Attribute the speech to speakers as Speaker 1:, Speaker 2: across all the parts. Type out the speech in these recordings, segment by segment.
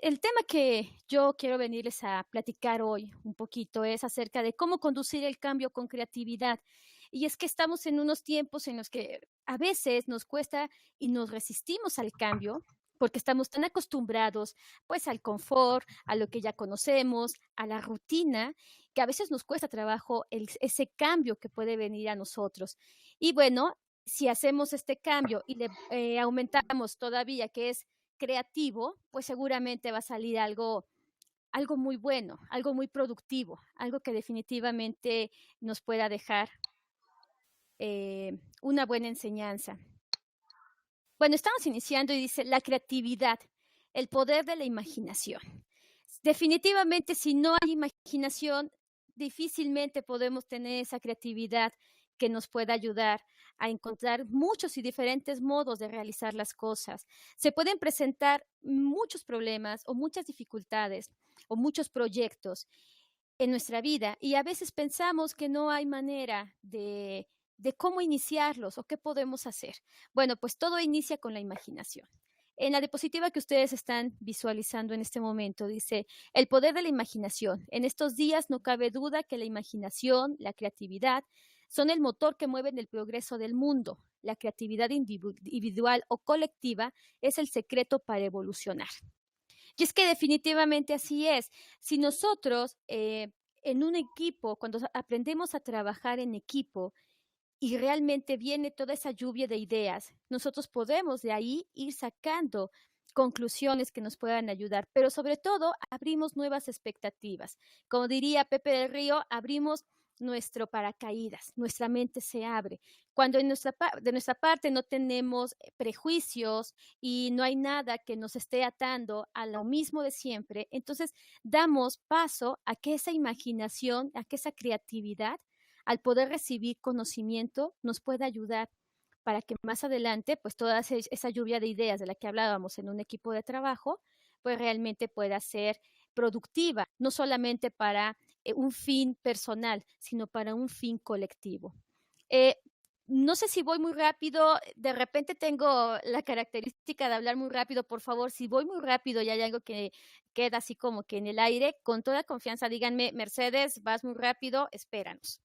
Speaker 1: El tema que yo quiero venirles a platicar hoy un poquito es acerca de cómo conducir el cambio con creatividad. Y es que estamos en unos tiempos en los que a veces nos cuesta y nos resistimos al cambio porque estamos tan acostumbrados pues al confort, a lo que ya conocemos, a la rutina, que a veces nos cuesta trabajo ese cambio que puede venir a nosotros. Y bueno, si hacemos este cambio y le aumentamos todavía que es creativo, pues seguramente va a salir algo muy bueno, algo muy productivo, algo que definitivamente nos pueda dejar una buena enseñanza. Bueno, estamos iniciando y dice la creatividad, el poder de la imaginación. Definitivamente, si no hay imaginación, difícilmente podemos tener esa creatividad que nos pueda ayudar a encontrar muchos y diferentes modos de realizar las cosas. Se pueden presentar muchos problemas o muchas dificultades o muchos proyectos en nuestra vida y a veces pensamos que no hay manera de cómo iniciarlos o qué podemos hacer. Bueno, pues todo inicia con la imaginación. En la diapositiva que ustedes están visualizando en este momento dice, el poder de la imaginación. En estos días no cabe duda que la imaginación, la creatividad, son el motor que mueven el progreso del mundo. La creatividad individual o colectiva es el secreto para evolucionar. Y es que definitivamente así es. Si nosotros en un equipo, cuando aprendemos a trabajar en equipo, y realmente viene toda esa lluvia de ideas, nosotros podemos de ahí ir sacando conclusiones que nos puedan ayudar, pero sobre todo abrimos nuevas expectativas. Como diría Pepe del Río, abrimos nuestro paracaídas, nuestra mente se abre. Cuando de nuestra parte no tenemos prejuicios y no hay nada que nos esté atando a lo mismo de siempre, entonces damos paso a que esa imaginación, a que esa creatividad al poder recibir conocimiento, nos puede ayudar para que más adelante, pues toda esa lluvia de ideas de la que hablábamos en un equipo de trabajo, pues realmente pueda ser productiva, no solamente para un fin personal, sino para un fin colectivo. Eh, no sé si voy muy rápido, de repente tengo la característica de hablar muy rápido, por favor, si voy muy rápido y hay algo que queda así como que en el aire, con toda confianza díganme, Mercedes, vas muy rápido, espéranos.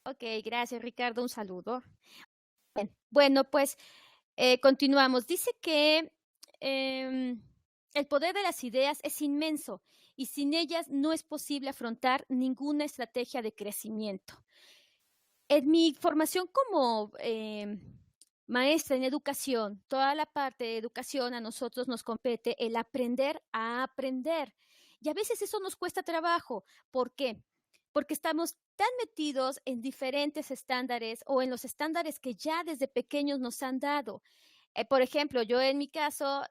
Speaker 1: Ok, gracias Ricardo, un saludo. Bien, bueno, pues continuamos. Dice que el poder de las ideas es inmenso y sin ellas no es posible afrontar ninguna estrategia de crecimiento. En mi formación como maestra en educación, toda la parte de educación a nosotros nos compete el aprender a aprender. Y a veces eso nos cuesta trabajo. ¿Por qué? Porque estamos tan metidos en diferentes estándares o en los estándares que ya desde pequeños nos han dado. Por ejemplo, yo en mi caso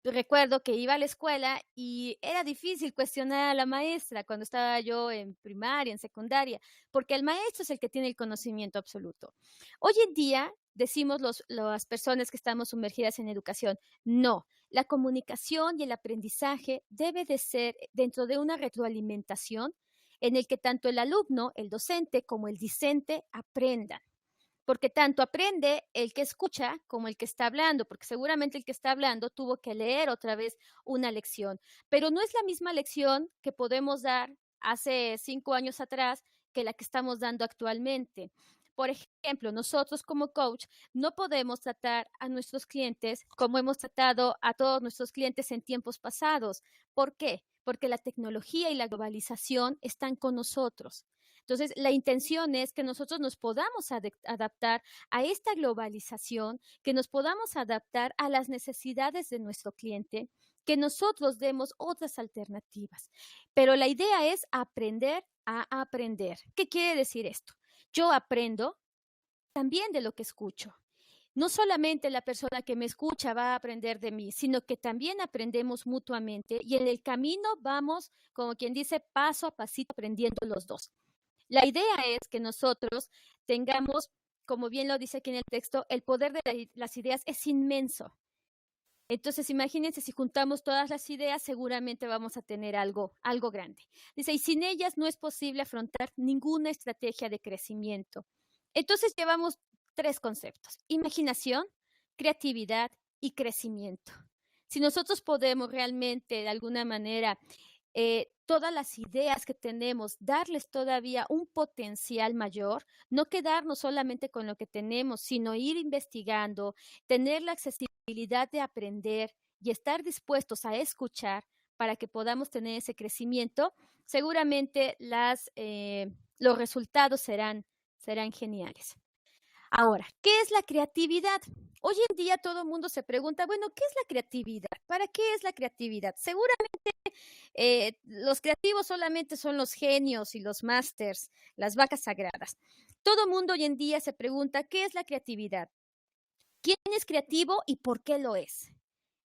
Speaker 1: recuerdo que iba a la escuela y era difícil cuestionar a la maestra cuando estaba yo en primaria, en secundaria, porque el maestro es el que tiene el conocimiento absoluto. Hoy en día decimos las personas que estamos sumergidas en educación, no, la comunicación y el aprendizaje debe de ser dentro de una retroalimentación en el que tanto el alumno, el docente como el discente aprendan porque tanto aprende el que escucha como el que está hablando, porque seguramente el que está hablando tuvo que leer otra vez una lección, pero no es la misma lección que podemos dar hace 5 años atrás que la que estamos dando actualmente. Por ejemplo, nosotros como coach no podemos tratar a nuestros clientes como hemos tratado a todos nuestros clientes en tiempos pasados. ¿Por qué? Porque la tecnología y la globalización están con nosotros. Entonces, la intención es que nosotros nos podamos adaptar a esta globalización, que nos podamos adaptar a las necesidades de nuestro cliente, que nosotros demos otras alternativas. Pero la idea es aprender a aprender. ¿Qué quiere decir esto? Yo aprendo también de lo que escucho. No solamente la persona que me escucha va a aprender de mí, sino que también aprendemos mutuamente y en el camino vamos, como quien dice, paso a pasito aprendiendo los dos. La idea es que nosotros tengamos, como bien lo dice aquí en el texto, el poder de las ideas es inmenso. Entonces, imagínense, si juntamos todas las ideas, seguramente vamos a tener algo grande. Dice, y sin ellas no es posible afrontar ninguna estrategia de crecimiento. Entonces, llevamos tres conceptos. Imaginación, creatividad y crecimiento. Si nosotros podemos realmente, de alguna manera, todas las ideas que tenemos, darles todavía un potencial mayor, no quedarnos solamente con lo que tenemos, sino ir investigando, tener la accesibilidad de aprender y estar dispuestos a escuchar para que podamos tener ese crecimiento, seguramente los resultados serán geniales. Ahora, ¿qué es la creatividad? Hoy en día todo el mundo se pregunta, bueno, ¿qué es la creatividad? ¿Para qué es la creatividad? Seguramente los creativos solamente son los genios y los másters, las vacas sagradas. Todo el mundo hoy en día se pregunta, ¿qué es la creatividad? ¿Quién es creativo y por qué lo es?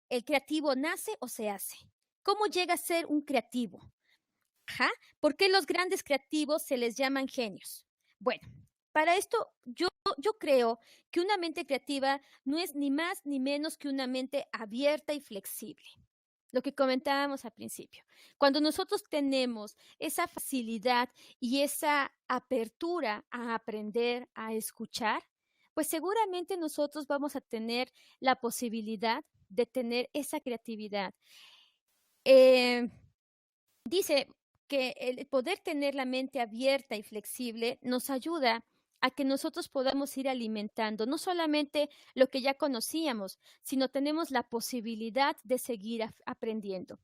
Speaker 1: ¿El creativo nace o se hace? ¿Cómo llega a ser un creativo? Ajá. ¿Por qué los grandes creativos se les llaman genios? Bueno, para esto yo creo que una mente creativa no es ni más ni menos que una mente abierta y flexible. Lo que comentábamos al principio. Cuando nosotros tenemos esa facilidad y esa apertura a aprender, a escuchar, pues seguramente nosotros vamos a tener la posibilidad de tener esa creatividad. Eh, Dice que el poder tener la mente abierta y flexible nos ayuda a que nosotros podamos ir alimentando no solamente lo que ya conocíamos, sino tenemos la posibilidad de seguir aprendiendo.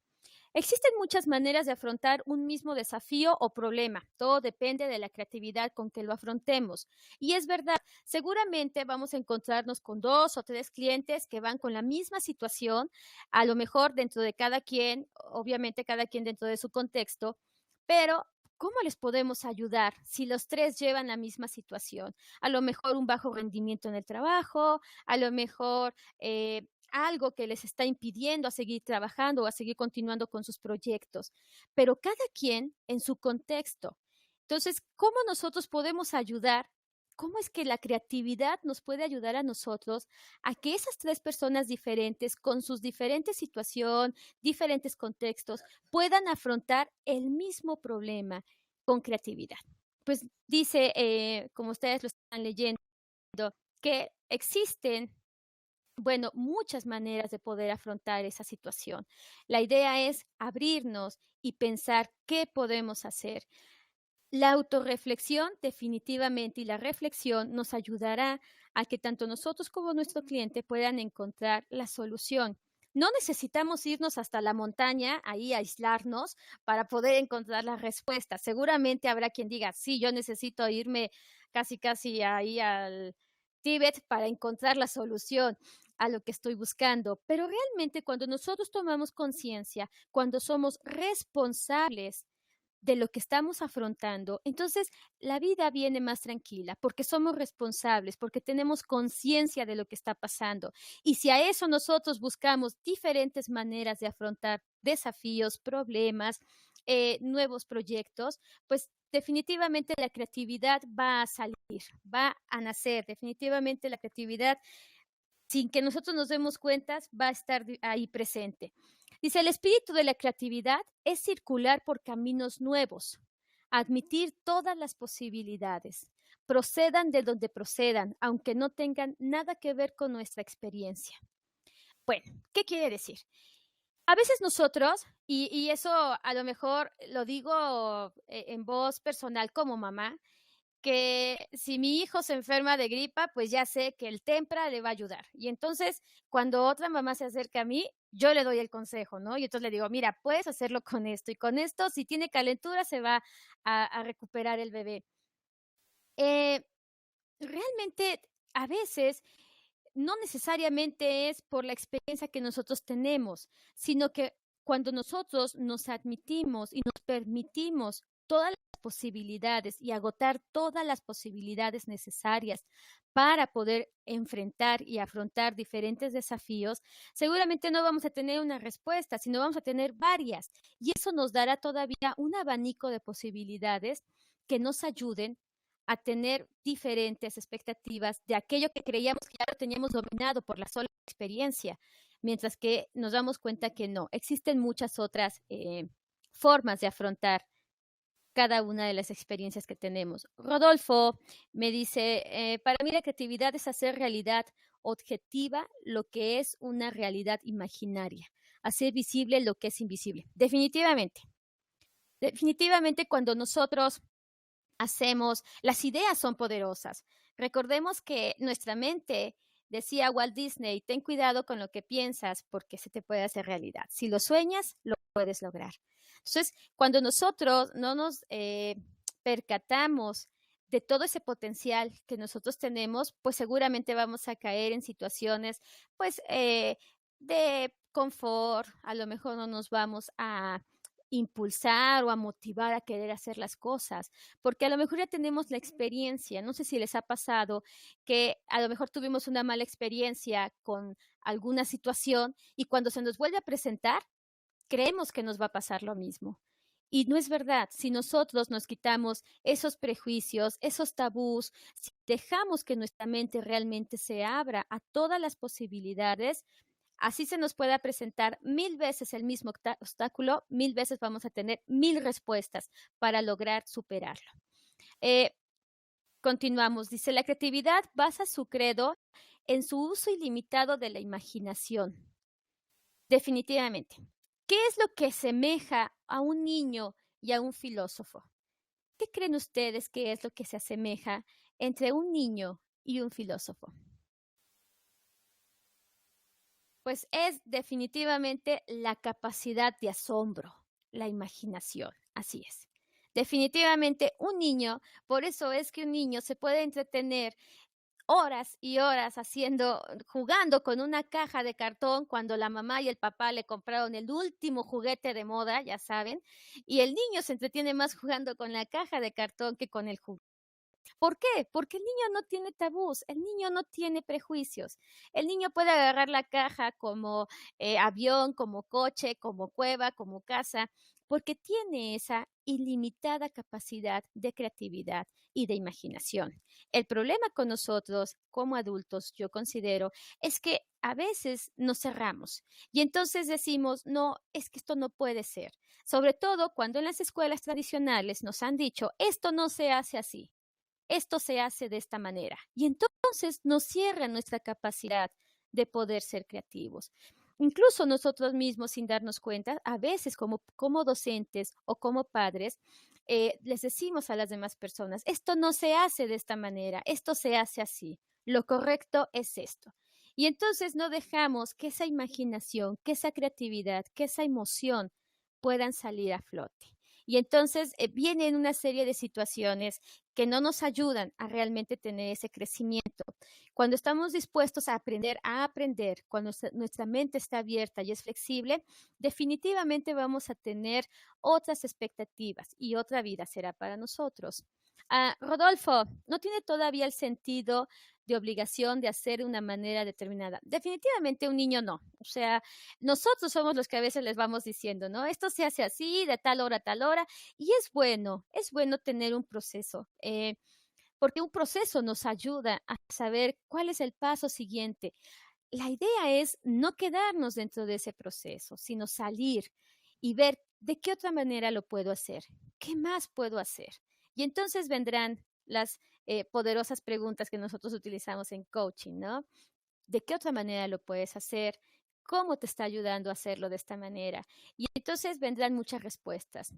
Speaker 1: Existen muchas maneras de afrontar un mismo desafío o problema. Todo depende de la creatividad con que lo afrontemos. Y es verdad, seguramente vamos a encontrarnos con 2 o 3 clientes que van con la misma situación, a lo mejor dentro de cada quien, obviamente cada quien dentro de su contexto, pero ¿cómo les podemos ayudar si los 3 llevan la misma situación? A lo mejor un bajo rendimiento en el trabajo, a lo mejor algo que les está impidiendo a seguir trabajando o a seguir continuando con sus proyectos, pero cada quien en su contexto. Entonces, ¿cómo nosotros podemos ayudar? ¿Cómo es que la creatividad nos puede ayudar a nosotros a que esas 3 personas diferentes, con sus diferentes situaciones, diferentes contextos, puedan afrontar el mismo problema con creatividad? Pues dice, como ustedes lo están leyendo, que existen muchas maneras de poder afrontar esa situación. La idea es abrirnos y pensar qué podemos hacer. La autorreflexión definitivamente y la reflexión nos ayudará a que tanto nosotros como nuestro cliente puedan encontrar la solución. No necesitamos irnos hasta la montaña, ahí a aislarnos para poder encontrar la respuesta. Seguramente habrá quien diga, sí, yo necesito irme casi, casi ahí al Tíbet para encontrar la solución a lo que estoy buscando. Pero realmente cuando nosotros tomamos conciencia, cuando somos responsables de lo que estamos afrontando, entonces la vida viene más tranquila porque somos responsables, porque tenemos conciencia de lo que está pasando. Y si a eso nosotros buscamos diferentes maneras de afrontar desafíos, problemas, nuevos proyectos, pues definitivamente la creatividad va a salir, va a nacer. Definitivamente la creatividad, sin que nosotros nos demos cuenta, va a estar ahí presente. Dice, el espíritu de la creatividad es circular por caminos nuevos, admitir todas las posibilidades, procedan de donde procedan, aunque no tengan nada que ver con nuestra experiencia. Bueno, ¿qué quiere decir? A veces nosotros, y eso a lo mejor lo digo en voz personal como mamá, que si mi hijo se enferma de gripa, pues ya sé que el Tempra le va a ayudar. Y entonces, cuando otra mamá se acerca a mí, yo le doy el consejo, ¿no? Y entonces le digo, mira, puedes hacerlo con esto. Y con esto, si tiene calentura, se va a recuperar el bebé. Eh, Realmente, a veces, no necesariamente es por la experiencia que nosotros tenemos, sino que cuando nosotros nos admitimos y nos permitimos todas las posibilidades y agotar todas las posibilidades necesarias para poder enfrentar y afrontar diferentes desafíos, seguramente no vamos a tener una respuesta, sino vamos a tener varias. Y eso nos dará todavía un abanico de posibilidades que nos ayuden a tener diferentes expectativas de aquello que creíamos que ya lo teníamos dominado por la sola experiencia, mientras que nos damos cuenta que no, existen muchas otras formas de afrontar cada una de las experiencias que tenemos. Rodolfo me dice, para mí la creatividad es hacer realidad objetiva lo que es una realidad imaginaria, hacer visible lo que es invisible. Definitivamente, definitivamente cuando nosotros hacemos, las ideas son poderosas. Recordemos que nuestra mente, decía Walt Disney, ten cuidado con lo que piensas porque se te puede hacer realidad. Si lo sueñas, lo puedes lograr. Entonces, cuando nosotros no nos percatamos de todo ese potencial que nosotros tenemos, pues seguramente vamos a caer en situaciones, pues, de confort, a lo mejor no nos vamos a impulsar o a motivar a querer hacer las cosas, porque a lo mejor ya tenemos la experiencia. No sé si les ha pasado que a lo mejor tuvimos una mala experiencia con alguna situación y cuando se nos vuelve a presentar, creemos que nos va a pasar lo mismo. Y no es verdad. Si nosotros nos quitamos esos prejuicios, esos tabús, si dejamos que nuestra mente realmente se abra a todas las posibilidades, así se nos pueda presentar 1000 veces el mismo obstáculo, 1000 veces vamos a tener 1000 respuestas para lograr superarlo. Eh, Continuamos. Dice, la creatividad basa su credo en su uso ilimitado de la imaginación. Definitivamente. ¿Qué es lo que asemeja a un niño y a un filósofo? ¿Qué creen ustedes que es lo que se asemeja entre un niño y un filósofo? Pues es definitivamente la capacidad de asombro, la imaginación, así es. Definitivamente un niño, por eso es que un niño se puede entretener horas y horas jugando con una caja de cartón cuando la mamá y el papá le compraron el último juguete de moda, ya saben, y el niño se entretiene más jugando con la caja de cartón que con el juguete. ¿Por qué? Porque el niño no tiene tabús, el niño no tiene prejuicios. El niño puede agarrar la caja como avión, como coche, como cueva, como casa, porque tiene esa ilimitada capacidad de creatividad y de imaginación. El problema con nosotros como adultos, yo considero, es que a veces nos cerramos y entonces decimos, no, es que esto no puede ser. Sobre todo cuando en las escuelas tradicionales nos han dicho, esto no se hace así, esto se hace de esta manera. Y entonces nos cierra nuestra capacidad de poder ser creativos. Incluso nosotros mismos, sin darnos cuenta, a veces como docentes o como padres, les decimos a las demás personas, esto no se hace de esta manera, esto se hace así, lo correcto es esto. Y entonces no dejamos que esa imaginación, que esa creatividad, que esa emoción puedan salir a flote. Y entonces vienen una serie de situaciones que no nos ayudan a realmente tener ese crecimiento. Cuando estamos dispuestos a aprender, cuando nuestra mente está abierta y es flexible, definitivamente vamos a tener otras expectativas y otra vida será para nosotros. Rodolfo, ¿no tiene todavía el sentido de obligación de hacer de una manera determinada? Definitivamente un niño no. O sea, nosotros somos los que a veces les vamos diciendo, ¿no? Esto se hace así, de tal hora a tal hora, y es bueno tener un proceso, porque un proceso nos ayuda a saber cuál es el paso siguiente. La idea es no quedarnos dentro de ese proceso, sino salir y ver de qué otra manera lo puedo hacer, qué más puedo hacer. Y entonces vendrán las poderosas preguntas que nosotros utilizamos en coaching, ¿no? ¿De qué otra manera lo puedes hacer? ¿Cómo te está ayudando a hacerlo de esta manera? Y entonces vendrán muchas respuestas.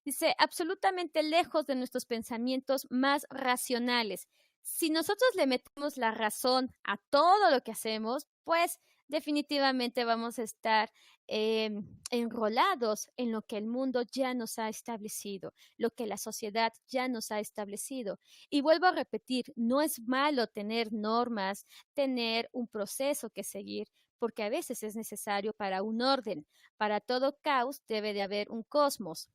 Speaker 1: Dice, absolutamente lejos de nuestros pensamientos más racionales. Si nosotros le metemos la razón a todo lo que hacemos, pues definitivamente vamos a estar enrolados en lo que el mundo ya nos ha establecido, lo que la sociedad ya nos ha establecido. Y vuelvo a repetir, no es malo tener normas, tener un proceso que seguir, porque a veces es necesario para un orden. Para todo caos debe de haber un cosmos.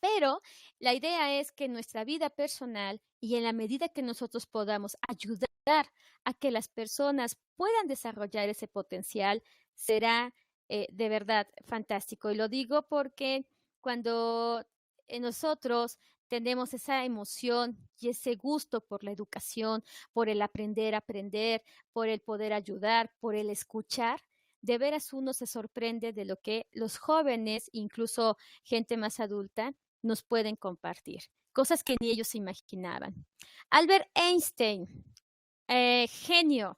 Speaker 1: Pero la idea es que en nuestra vida personal y en la medida que nosotros podamos ayudar a que las personas puedan desarrollar ese potencial, será de verdad fantástico. Y lo digo porque cuando nosotros tenemos esa emoción y ese gusto por la educación, por el aprender a aprender, por el poder ayudar, por el escuchar, de veras uno se sorprende de lo que los jóvenes, incluso gente más adulta, nos pueden compartir, cosas que ni ellos se imaginaban. Albert Einstein, genio,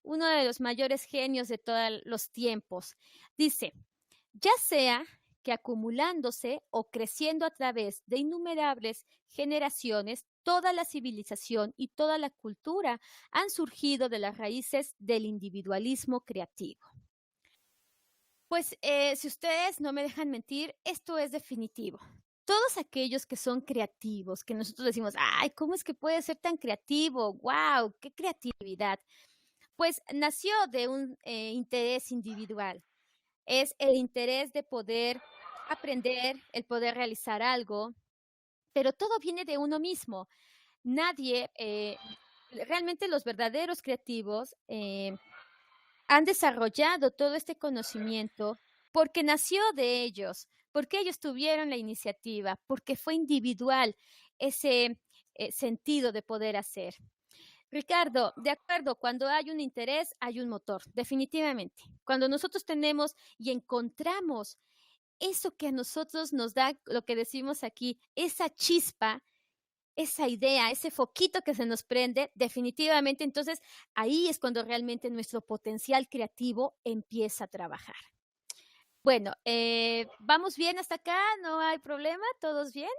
Speaker 1: uno de los mayores genios de todos los tiempos. Dice, ya sea que acumulándose o creciendo a través de innumerables generaciones, toda la civilización y toda la cultura han surgido de las raíces del individualismo creativo. Pues si ustedes no me dejan mentir, esto es definitivo. Todos aquellos que son creativos, que nosotros decimos, ay, ¿cómo es que puede ser tan creativo? ¡Wow! ¡Qué creatividad! Pues nació de un interés individual. Es el interés de poder aprender, el poder realizar algo, pero todo viene de uno mismo. Nadie, realmente los verdaderos creativos han desarrollado todo este conocimiento porque nació de ellos, porque ellos tuvieron la iniciativa, porque fue individual ese sentido de poder hacer. Ricardo, de acuerdo, cuando hay un interés, hay un motor, definitivamente. Cuando nosotros tenemos y encontramos eso que a nosotros nos da, lo que decimos aquí, esa chispa, esa idea, ese foquito que se nos prende, definitivamente, entonces ahí es cuando realmente nuestro potencial creativo empieza a trabajar. Bueno, ¿vamos bien hasta acá? ¿No hay problema? ¿Todos bien?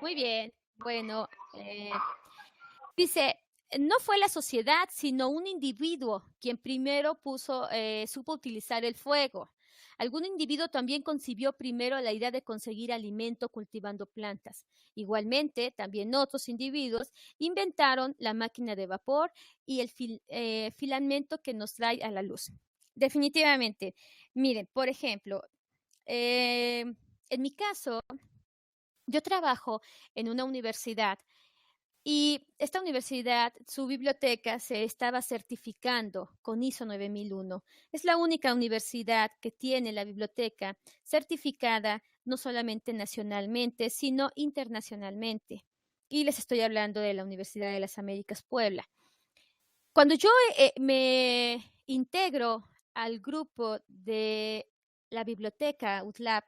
Speaker 1: Muy bien. Bueno, dice, no fue la sociedad, sino un individuo quien primero supo utilizar el fuego. Algún individuo también concibió primero la idea de conseguir alimento cultivando plantas. Igualmente, también otros individuos inventaron la máquina de vapor y el filamento que nos trae a la luz. Definitivamente. Miren, por ejemplo, en mi caso, yo trabajo en una universidad y esta universidad, su biblioteca se estaba certificando con ISO 9001. Es la única universidad que tiene la biblioteca certificada no solamente nacionalmente, sino internacionalmente. Y les estoy hablando de la Universidad de las Américas Puebla. Cuando yo me integro al grupo de la biblioteca UTLAB,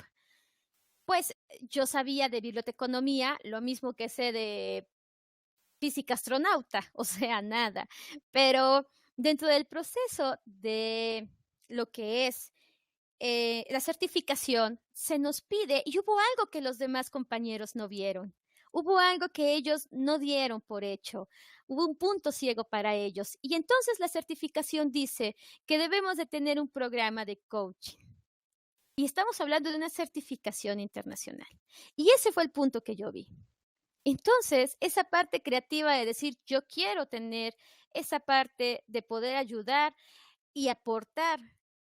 Speaker 1: pues yo sabía de biblioteconomía, lo mismo que sé de física astronauta, o sea, nada. Pero dentro del proceso de lo que es la certificación, se nos pide, y hubo algo que los demás compañeros no vieron. Hubo algo que ellos no dieron por hecho. Hubo un punto ciego para ellos. Y entonces la certificación dice que debemos de tener un programa de coaching. Y estamos hablando de una certificación internacional. Y ese fue el punto que yo vi. Entonces, esa parte creativa de decir, yo quiero tener esa parte de poder ayudar y aportar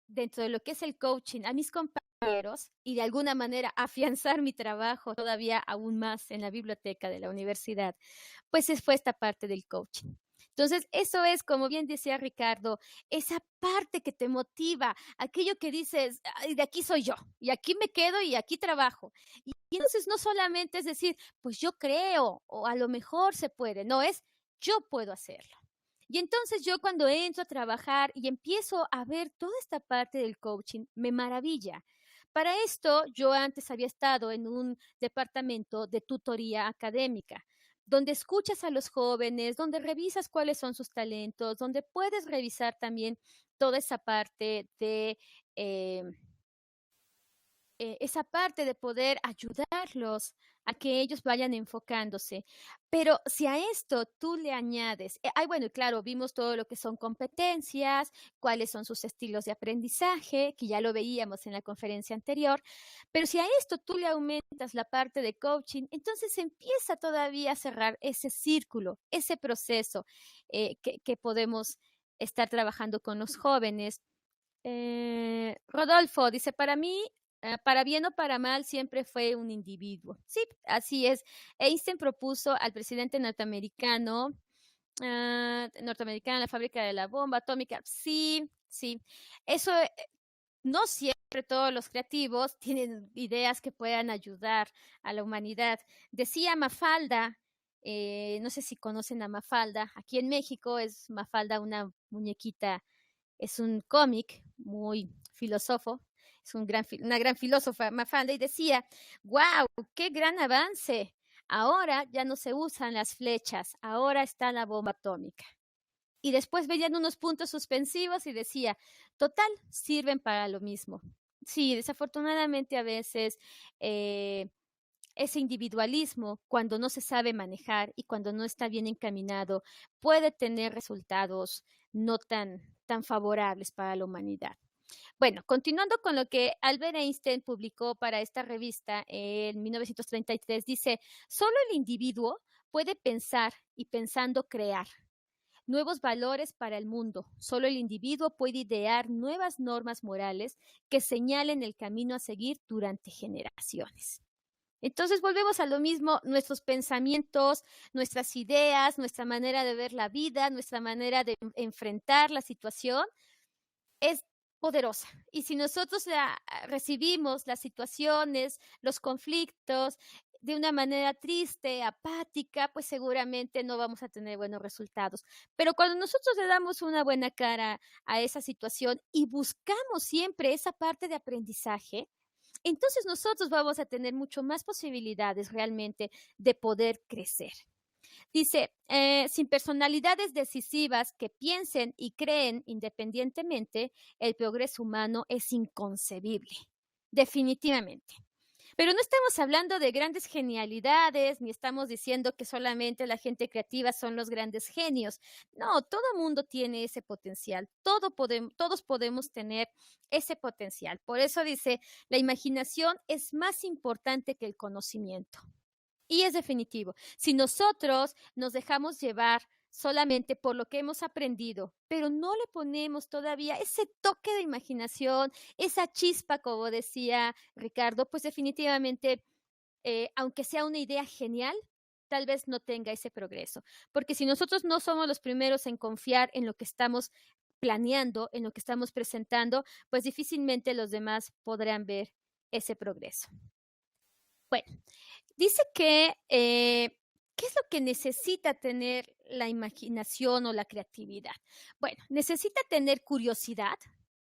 Speaker 1: dentro de lo que es el coaching a mis compañeros y de alguna manera afianzar mi trabajo todavía aún más en la biblioteca de la universidad, pues fue esta parte del coaching. Entonces, eso es, como bien decía Ricardo, esa parte que te motiva, aquello que dices, "Ay, de aquí soy yo, y aquí me quedo y aquí trabajo". Y entonces no solamente es decir, pues yo creo, o a lo mejor se puede, no es yo puedo hacerlo. Y entonces yo cuando entro a trabajar y empiezo a ver toda esta parte del coaching, me maravilla. Para esto, yo antes había estado en un departamento de tutoría académica, donde escuchas a los jóvenes, donde revisas cuáles son sus talentos, donde puedes revisar también toda esa parte de eh, esa parte de poder ayudarlos a que ellos vayan enfocándose. Pero si a esto tú le añades, ay, bueno, y claro, vimos todo lo que son competencias, cuáles son sus estilos de aprendizaje, que ya lo veíamos en la conferencia anterior, pero si a esto tú le aumentas la parte de coaching, entonces empieza todavía a cerrar ese círculo, ese proceso que podemos estar trabajando con los jóvenes. Rodolfo dice, para mí, para bien o para mal, siempre fue un individuo. Sí, así es. Einstein propuso al presidente norteamericano, la fábrica de la bomba atómica. Sí, sí. Eso, no siempre todos los creativos tienen ideas que puedan ayudar a la humanidad. Decía Mafalda, no sé si conocen a Mafalda, aquí en México es Mafalda una muñequita, es un cómic muy filósofo, es una gran filósofa Mafalda, y decía, wow, qué gran avance. Ahora ya no se usan las flechas, ahora está la bomba atómica. Y después veían unos puntos suspensivos y decía, total, sirven para lo mismo. Sí, desafortunadamente a veces ese individualismo, cuando no se sabe manejar y cuando no está bien encaminado, puede tener resultados no tan favorables para la humanidad. Bueno, continuando con lo que Albert Einstein publicó para esta revista en 1933, dice, solo el individuo puede pensar y pensando crear nuevos valores para el mundo. Solo el individuo puede idear nuevas normas morales que señalen el camino a seguir durante generaciones. Entonces volvemos a lo mismo, nuestros pensamientos, nuestras ideas, nuestra manera de ver la vida, nuestra manera de enfrentar la situación es poderosa. Y si nosotros recibimos las situaciones, los conflictos de una manera triste, apática, pues seguramente no vamos a tener buenos resultados. Pero cuando nosotros le damos una buena cara a esa situación y buscamos siempre esa parte de aprendizaje, entonces nosotros vamos a tener mucho más posibilidades realmente de poder crecer. Dice, sin personalidades decisivas que piensen y creen independientemente, el progreso humano es inconcebible, definitivamente. Pero no estamos hablando de grandes genialidades, ni estamos diciendo que solamente la gente creativa son los grandes genios. No, todo mundo tiene ese potencial, todos podemos tener ese potencial. Por eso dice, la imaginación es más importante que el conocimiento. Y es definitivo. Si nosotros nos dejamos llevar solamente por lo que hemos aprendido, pero no le ponemos todavía ese toque de imaginación, esa chispa, como decía Ricardo, pues definitivamente, aunque sea una idea genial, tal vez no tenga ese progreso. Porque si nosotros no somos los primeros en confiar en lo que estamos planeando, en lo que estamos presentando, pues difícilmente los demás podrán ver ese progreso. Bueno, dice que, ¿qué es lo que necesita tener la imaginación o la creatividad? Bueno, necesita tener curiosidad,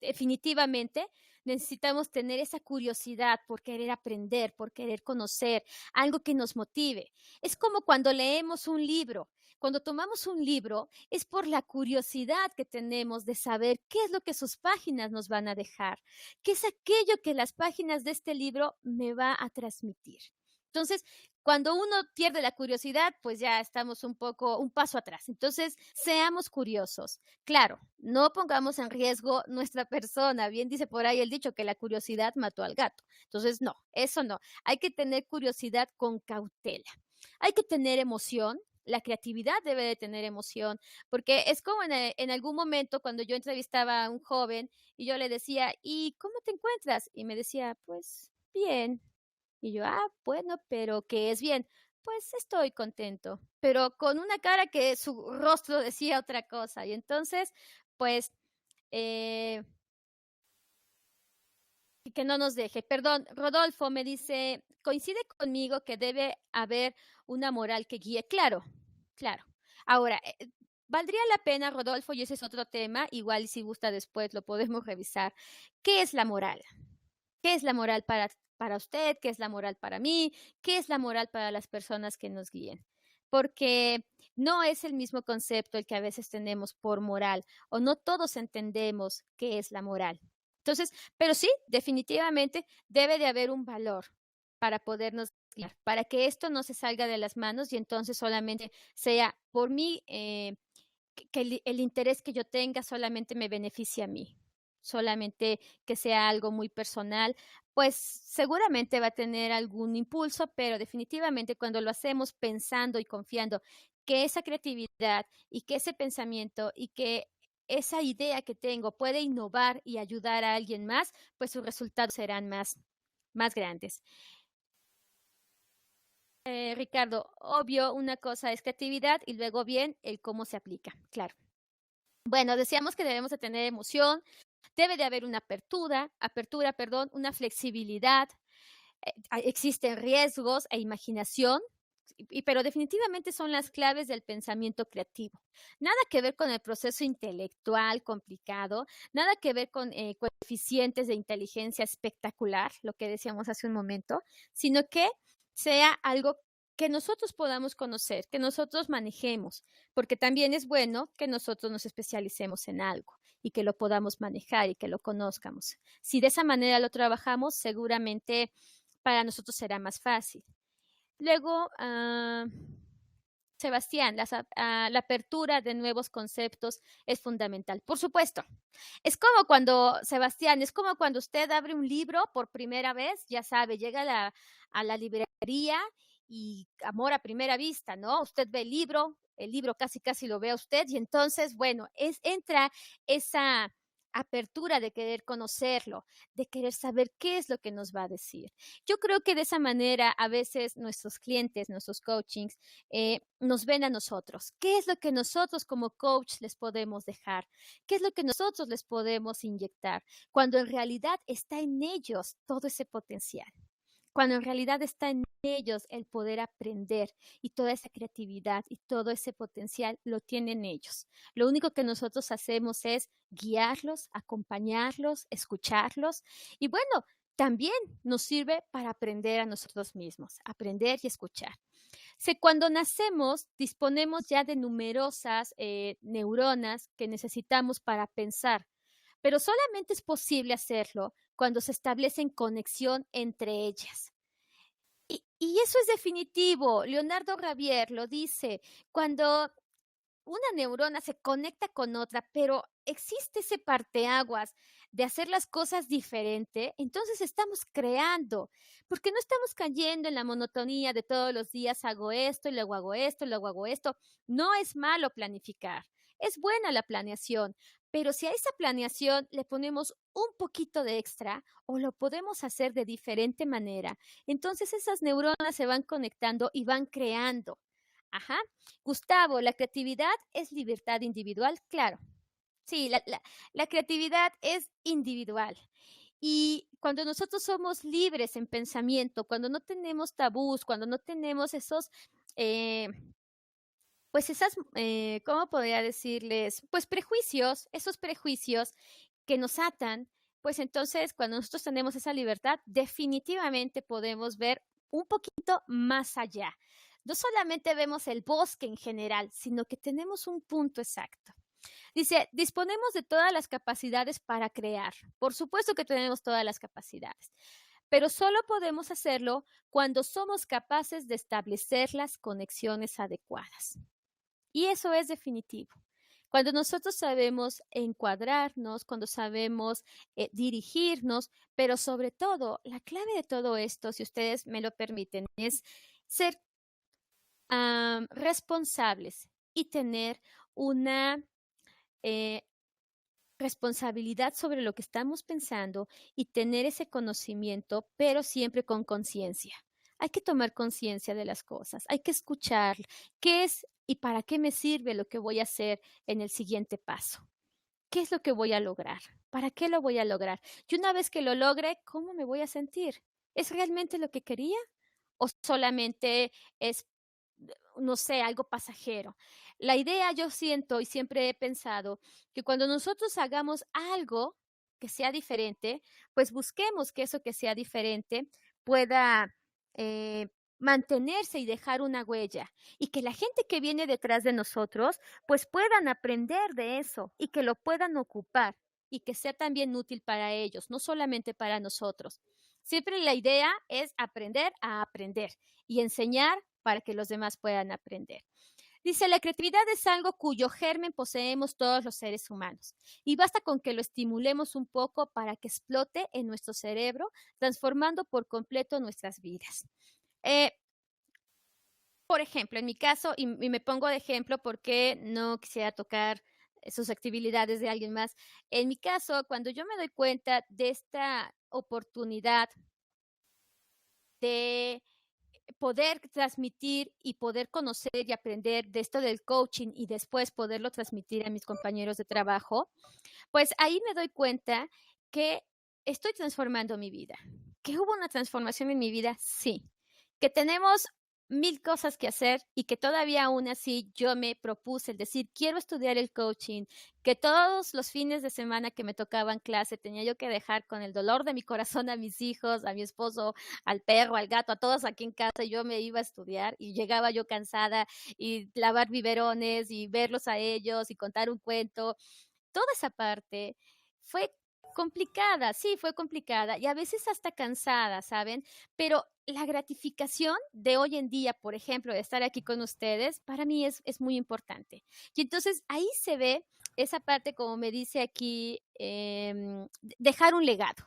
Speaker 1: definitivamente. Necesitamos tener esa curiosidad por querer aprender, por querer conocer, algo que nos motive. Es como cuando leemos un libro. Cuando tomamos un libro es por la curiosidad que tenemos de saber qué es lo que sus páginas nos van a dejar, qué es aquello que las páginas de este libro me va a transmitir. Entonces, cuando uno pierde la curiosidad, pues ya estamos un paso atrás. Entonces, seamos curiosos. Claro, no pongamos en riesgo nuestra persona. Bien dice por ahí el dicho que la curiosidad mató al gato. Entonces, no, eso no. Hay que tener curiosidad con cautela. Hay que tener emoción. La creatividad debe de tener emoción, porque es como en algún momento cuando yo entrevistaba a un joven y yo le decía, ¿y cómo te encuentras? Y me decía, pues bien. Y yo, bueno, pero ¿qué es bien? Pues estoy contento, pero con una cara que su rostro decía otra cosa. Y entonces, pues, eh, que no nos deje. Perdón, Rodolfo me dice, coincide conmigo que debe haber una moral que guíe. Claro, claro. Ahora, valdría la pena, Rodolfo, y ese es otro tema, igual si gusta después lo podemos revisar. ¿Qué es la moral? ¿Qué es la moral para usted? ¿Qué es la moral para mí? ¿Qué es la moral para las personas que nos guíen? Porque no es el mismo concepto el que a veces tenemos por moral, o no todos entendemos qué es la moral. Entonces, pero sí, definitivamente debe de haber un valor para podernos guiar, para que esto no se salga de las manos y entonces solamente sea por mí, que el interés que yo tenga solamente me beneficie a mí, solamente que sea algo muy personal, pues seguramente va a tener algún impulso, pero definitivamente cuando lo hacemos pensando y confiando que esa creatividad y que ese pensamiento y que esa idea que tengo puede innovar y ayudar a alguien más, pues sus resultados serán más grandes. Ricardo, obvio, una cosa es creatividad y luego bien el cómo se aplica, claro. Bueno, decíamos que debemos de tener emoción, debe de haber una perdón, una flexibilidad, existen riesgos e imaginación, pero definitivamente son las claves del pensamiento creativo. Nada que ver con el proceso intelectual complicado, nada que ver con coeficientes de inteligencia espectacular, lo que decíamos hace un momento, sino que sea algo que nosotros podamos conocer, que nosotros manejemos, porque también es bueno que nosotros nos especialicemos en algo y que lo podamos manejar y que lo conozcamos. Si de esa manera lo trabajamos, seguramente para nosotros será más fácil. Luego, Sebastián, la apertura de nuevos conceptos es fundamental. Por supuesto, es como cuando, Sebastián, es como cuando usted abre un libro por primera vez, ya sabe, llega a la librería y amor a primera vista, ¿no? Usted ve el libro casi casi lo ve a usted y entonces, bueno, entra esa apertura de querer conocerlo, de querer saber qué es lo que nos va a decir. Yo creo que de esa manera a veces nuestros clientes, nuestros coachings, nos ven a nosotros. ¿Qué es lo que nosotros como coach les podemos dejar? ¿Qué es lo que nosotros les podemos inyectar? Cuando en realidad está en ellos todo ese potencial. Cuando en realidad está en ellos el poder aprender y toda esa creatividad y todo ese potencial lo tienen ellos. Lo único que nosotros hacemos es guiarlos, acompañarlos, escucharlos y bueno, también nos sirve para aprender a nosotros mismos, aprender y escuchar. Cuando nacemos, disponemos ya de numerosas neuronas que necesitamos para pensar, pero solamente es posible hacerlo cuando se establecen conexión entre ellas. Y eso es definitivo. Leonardo Ravier lo dice, cuando una neurona se conecta con otra, pero existe ese parteaguas de hacer las cosas diferente, entonces estamos creando, porque no estamos cayendo en la monotonía de todos los días hago esto y luego hago esto y luego hago esto. No es malo planificar, es buena la planeación, pero si a esa planeación le ponemos un poquito de extra o lo podemos hacer de diferente manera, entonces esas neuronas se van conectando y van creando. Ajá. Gustavo, ¿la creatividad es libertad individual? Claro. Sí, la creatividad es individual. Y cuando nosotros somos libres en pensamiento, cuando no tenemos tabús, cuando no tenemos eh, pues ¿cómo podría decirles? Pues prejuicios, esos prejuicios que nos atan, pues entonces cuando nosotros tenemos esa libertad, definitivamente podemos ver un poquito más allá. No solamente vemos el bosque en general, sino que tenemos un punto exacto. Dice, disponemos de todas las capacidades para crear. Por supuesto que tenemos todas las capacidades, pero solo podemos hacerlo cuando somos capaces de establecer las conexiones adecuadas. Y eso es definitivo. Cuando nosotros sabemos encuadrarnos, cuando sabemos dirigirnos, pero sobre todo, la clave de todo esto, si ustedes me lo permiten, es ser responsables y tener una eh, responsabilidad sobre lo que estamos pensando y tener ese conocimiento, pero siempre con conciencia. Hay que tomar conciencia de las cosas, hay que escuchar qué es y para qué me sirve lo que voy a hacer en el siguiente paso. ¿Qué es lo que voy a lograr? ¿Para qué lo voy a lograr? Y una vez que lo logre, ¿cómo me voy a sentir? ¿Es realmente lo que quería? ¿O solamente es, no sé, algo pasajero? La idea, yo siento y siempre he pensado que cuando nosotros hagamos algo que sea diferente, pues busquemos que eso que sea diferente pueda eh, mantenerse y dejar una huella y que la gente que viene detrás de nosotros pues puedan aprender de eso y que lo puedan ocupar y que sea también útil para ellos, no solamente para nosotros. Siempre la idea es aprender a aprender y enseñar para que los demás puedan aprender. Dice, la creatividad es algo cuyo germen poseemos todos los seres humanos y basta con que lo estimulemos un poco para que explote en nuestro cerebro, transformando por completo nuestras vidas. Eh, por ejemplo, en mi caso, y me pongo de ejemplo porque no quisiera tocar sus actividades de alguien más. En mi caso, cuando yo me doy cuenta de esta oportunidad de poder transmitir y poder conocer y aprender de esto del coaching y después poderlo transmitir a mis compañeros de trabajo, pues ahí me doy cuenta que estoy transformando mi vida. ¿Que hubo una transformación en mi vida? Sí. ¿Que tenemos mil cosas que hacer y que todavía aún así yo me propuse el decir, quiero estudiar el coaching, que todos los fines de semana que me tocaban clase tenía yo que dejar con el dolor de mi corazón a mis hijos, a mi esposo, al perro, al gato, a todos aquí en casa, y yo me iba a estudiar y llegaba yo cansada y lavar biberones y verlos a ellos y contar un cuento. Toda esa parte fue complicada, sí, fue complicada y a veces hasta cansada, ¿saben? Pero la gratificación de hoy en día, por ejemplo, de estar aquí con ustedes, para mí es muy importante. Y entonces ahí se ve esa parte, como me dice aquí, dejar un legado.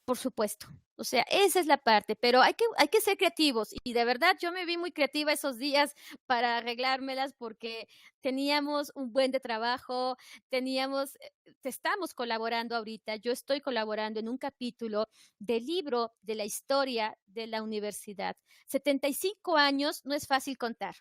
Speaker 1: Por supuesto. O sea, esa es la parte, pero hay que ser creativos. Y de verdad, yo me vi muy creativa esos días para arreglármelas porque teníamos un buen de trabajo, estamos colaborando ahorita. Yo estoy colaborando en un capítulo del libro de la historia de la universidad. 75 años no es fácil contar.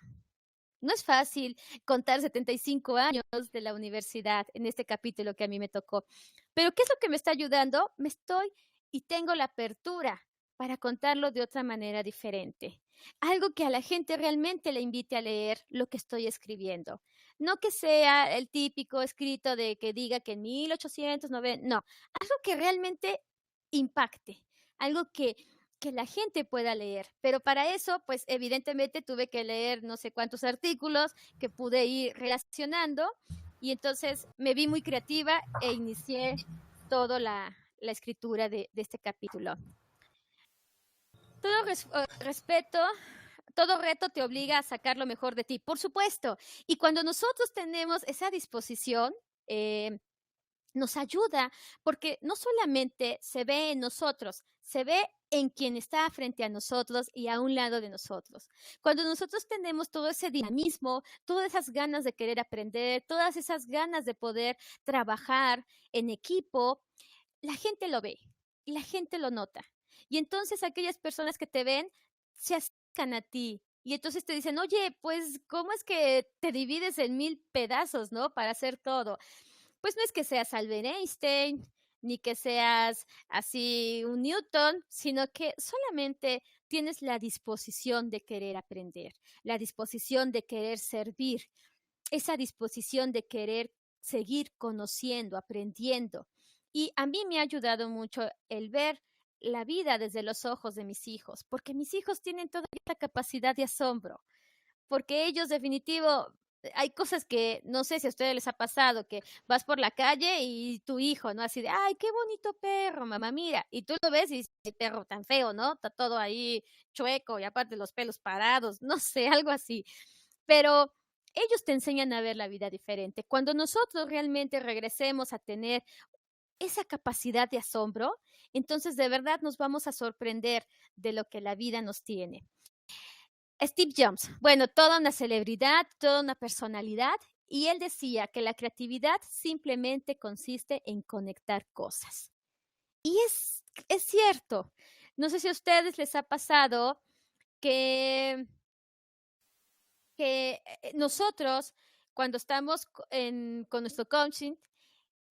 Speaker 1: No es fácil contar 75 años de la universidad en este capítulo que a mí me tocó. Pero ¿qué es lo que me está ayudando? Me estoy y tengo la apertura para contarlo de otra manera diferente. Algo que a la gente realmente le invite a leer lo que estoy escribiendo. No que sea el típico escrito de que diga que en 1890, no, algo que realmente impacte, algo que la gente pueda leer. Pero para eso, pues evidentemente tuve que leer no sé cuántos artículos que pude ir relacionando y entonces me vi muy creativa e inicié toda la escritura de este capítulo. Todo respeto, todo reto te obliga a sacar lo mejor de ti, por supuesto. Y cuando nosotros tenemos esa disposición, eh, nos ayuda porque no solamente se ve en nosotros, se ve en quien está frente a nosotros y a un lado de nosotros. Cuando nosotros tenemos todo ese dinamismo, todas esas ganas de querer aprender, todas esas ganas de poder trabajar en equipo, la gente lo ve y la gente lo nota. Y entonces aquellas personas que te ven se acercan a ti y entonces te dicen, oye, pues, ¿cómo es que te divides en mil pedazos, ¿no? Para hacer todo. Pues no es que seas Albert Einstein, ni que seas así un Newton, sino que solamente tienes la disposición de querer aprender, la disposición de querer servir, esa disposición de querer seguir conociendo, aprendiendo. Y a mí me ha ayudado mucho el ver la vida desde los ojos de mis hijos, porque mis hijos tienen toda esta capacidad de asombro porque ellos definitivo, hay cosas que no sé si a ustedes les ha pasado, que vas por la calle y tu hijo, ¿no? Así de, ay, qué bonito perro, mamá, mira. Y tú lo ves y dices, qué perro tan feo, ¿no? Está todo ahí chueco y aparte los pelos parados, no sé, algo así. Pero ellos te enseñan a ver la vida diferente. Cuando nosotros realmente regresemos a tener esa capacidad de asombro, entonces de verdad nos vamos a sorprender de lo que la vida nos tiene. Steve Jobs, bueno, toda una celebridad, toda una personalidad, y él decía que la creatividad simplemente consiste en conectar cosas. Y es cierto. No sé si a ustedes les ha pasado que, que nosotros, cuando estamos con nuestro coaching,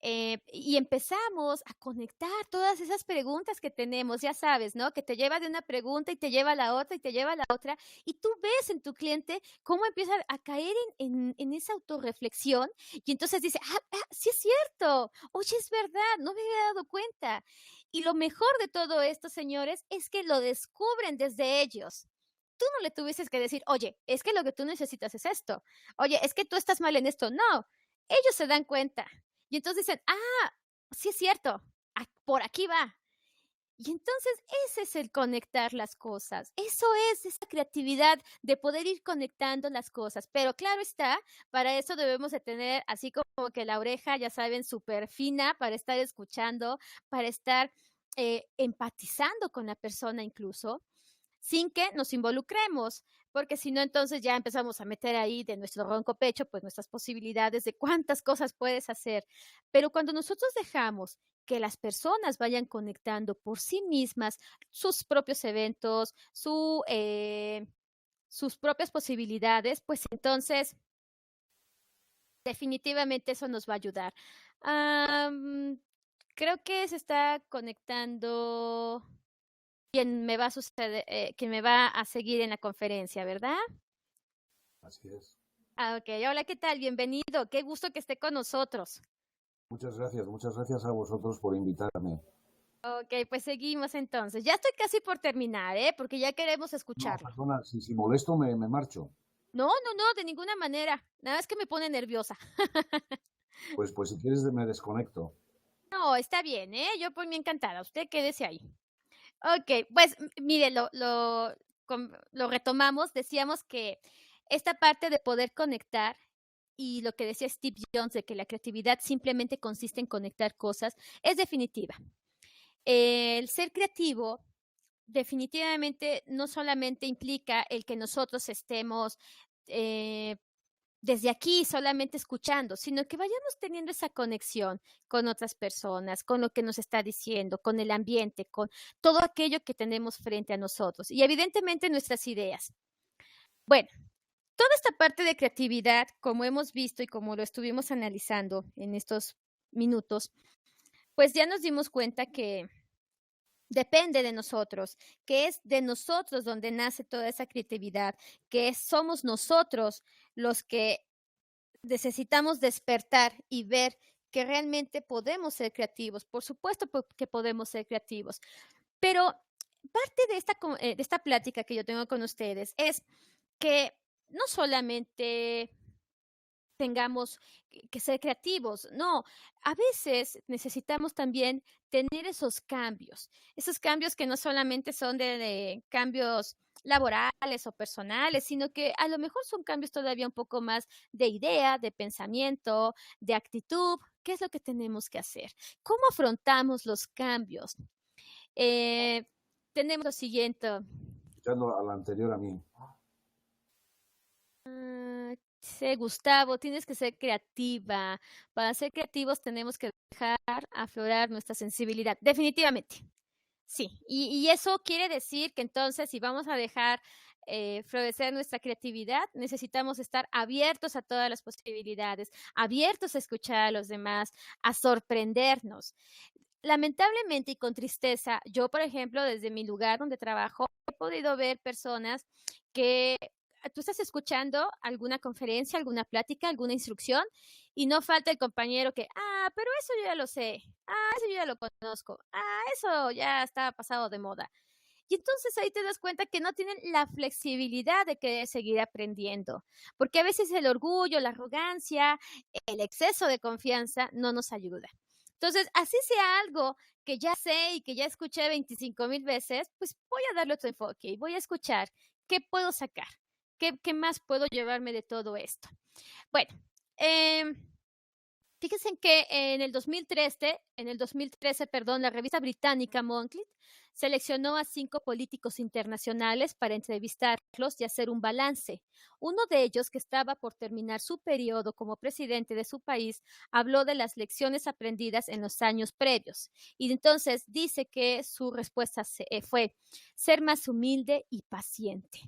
Speaker 1: y empezamos a conectar todas esas preguntas que tenemos, ya sabes, ¿no? Que te lleva de una pregunta y te lleva a la otra y te lleva a la otra, y tú ves en tu cliente cómo empieza a caer en esa autorreflexión y entonces dice, sí es cierto, oye, es verdad, no me había dado cuenta. Y lo mejor de todo esto, señores, es que lo descubren desde ellos. Tú no le tuvieses que decir, oye, es que lo que tú necesitas es esto. Oye, es que tú estás mal en esto. No, ellos se dan cuenta. Y entonces dicen, sí es cierto, por aquí va. Y entonces ese es el conectar las cosas. Eso es esa creatividad de poder ir conectando las cosas. Pero claro está, para eso debemos de tener así como que la oreja, ya saben, súper fina para estar escuchando, para estar empatizando con la persona incluso sin que nos involucremos, porque si no, entonces ya empezamos a meter ahí de nuestro ronco pecho, pues nuestras posibilidades de cuántas cosas puedes hacer. Pero cuando nosotros dejamos que las personas vayan conectando por sí mismas sus propios eventos, sus propias posibilidades, pues entonces definitivamente eso nos va a ayudar. Am, Creo que se está conectando. quien me va a quien me va a seguir en la conferencia, ¿verdad?
Speaker 2: Así es.
Speaker 1: Ah, ok. Hola, ¿qué tal? Bienvenido. Qué gusto que esté con nosotros.
Speaker 2: Muchas gracias a vosotros por invitarme.
Speaker 1: Ok, pues seguimos entonces. Ya estoy casi por terminar, ¿eh? Porque ya queremos
Speaker 2: No,
Speaker 1: escucharlo.
Speaker 2: perdona, si molesto me marcho.
Speaker 1: No, no, no, de ninguna manera. Nada más que me pone nerviosa.
Speaker 2: Pues si quieres me desconecto.
Speaker 1: No, está bien, ¿eh? Yo por mí encantada. Usted quédese ahí. Ok, pues mire, lo retomamos. Decíamos que esta parte de poder conectar y lo que decía Steve Jobs de que la creatividad simplemente consiste en conectar cosas es definitiva. El ser creativo definitivamente no solamente implica el que nosotros estemos eh, desde aquí solamente escuchando, sino que vayamos teniendo esa conexión con otras personas, con lo que nos está diciendo, con el ambiente, con todo aquello que tenemos frente a nosotros y evidentemente nuestras ideas. Bueno, toda esta parte de creatividad, como hemos visto y como lo estuvimos analizando en estos minutos, pues ya nos dimos cuenta que depende de nosotros, que es de nosotros donde nace toda esa creatividad, que somos nosotros los que necesitamos despertar y ver que realmente podemos ser creativos. Por supuesto que podemos ser creativos, pero parte de esta plática que yo tengo con ustedes es que no solamente tengamos que ser creativos. No, a veces necesitamos también tener esos cambios que no solamente son de cambios laborales o personales, sino que a lo mejor son cambios todavía un poco más de idea, de pensamiento, de actitud. ¿Qué es lo que tenemos que hacer? ¿Cómo afrontamos los cambios? Eh, tenemos lo siguiente.
Speaker 2: Escuchando a la anterior a mí.
Speaker 1: Sí, Gustavo, tienes que ser creativa. Para ser creativos tenemos que dejar aflorar nuestra sensibilidad. Definitivamente, sí. Y eso quiere decir que entonces si vamos a dejar florecer nuestra creatividad, necesitamos estar abiertos a todas las posibilidades, abiertos a escuchar a los demás, a sorprendernos. Lamentablemente y con tristeza, yo, por ejemplo, desde mi lugar donde trabajo, he podido ver personas que tú estás escuchando alguna conferencia, alguna plática, alguna instrucción y no falta el compañero que, pero eso yo ya lo sé, eso yo ya lo conozco, eso ya está pasado de moda. Y entonces ahí te das cuenta que no tienen la flexibilidad de querer seguir aprendiendo, porque a veces el orgullo, la arrogancia, el exceso de confianza no nos ayuda. Entonces, así sea algo que ya sé y que ya escuché 25,000 veces, pues voy a darle otro enfoque y voy a escuchar qué puedo sacar, qué más puedo llevarme de todo esto. Bueno, eh, fíjense que en el 2013, perdón, la revista británica Monthly seleccionó a 5 políticos internacionales para entrevistarlos y hacer un balance. Uno de ellos, que estaba por terminar su periodo como presidente de su país, habló de las lecciones aprendidas en los años previos. Y entonces dice que su respuesta fue ser más humilde y paciente.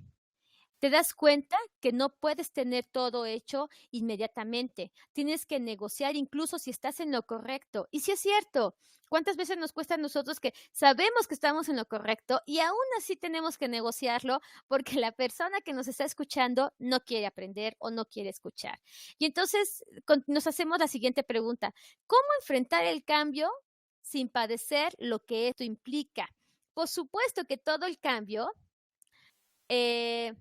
Speaker 1: Te das cuenta que no puedes tener todo hecho inmediatamente. Tienes que negociar incluso si estás en lo correcto. Y si es cierto, ¿cuántas veces nos cuesta a nosotros que sabemos que estamos en lo correcto y aún así tenemos que negociarlo porque la persona que nos está escuchando no quiere aprender o no quiere escuchar? Y entonces nos hacemos la siguiente pregunta: ¿cómo enfrentar el cambio sin padecer lo que esto implica? Por supuesto que todo el cambio eh,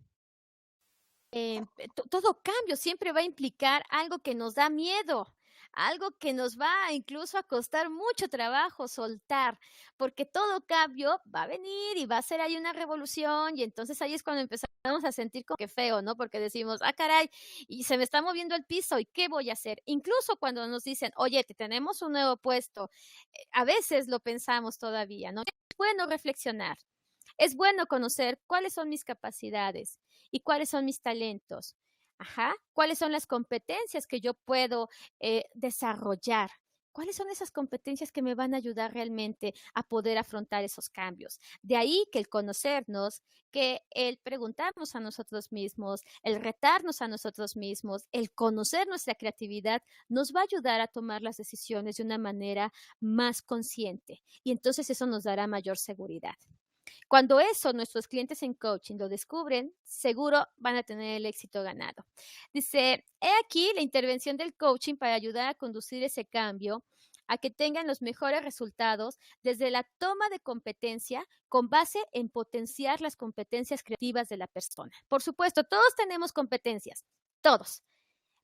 Speaker 1: todo cambio siempre va a implicar algo que nos da miedo, algo que nos va incluso a costar mucho trabajo soltar, porque todo cambio va a venir y va a ser ahí una revolución y entonces ahí es cuando empezamos a sentir como que feo, ¿no? Porque decimos, caray, y se me está moviendo el piso y ¿qué voy a hacer? Incluso cuando nos dicen, oye, te tenemos un nuevo puesto, a veces lo pensamos todavía, ¿no? Es bueno reflexionar. Es bueno conocer cuáles son mis capacidades y cuáles son mis talentos. Ajá, cuáles son las competencias que yo puedo desarrollar. ¿Cuáles son esas competencias que me van a ayudar realmente a poder afrontar esos cambios? De ahí que el conocernos, que el preguntarnos a nosotros mismos, el retarnos a nosotros mismos, el conocer nuestra creatividad, nos va a ayudar a tomar las decisiones de una manera más consciente. Y entonces eso nos dará mayor seguridad. Cuando eso nuestros clientes en coaching lo descubren, seguro van a tener el éxito ganado. Dice, he aquí la intervención del coaching para ayudar a conducir ese cambio a que tengan los mejores resultados desde la toma de competencia con base en potenciar las competencias creativas de la persona. Por supuesto, todos tenemos competencias, todos,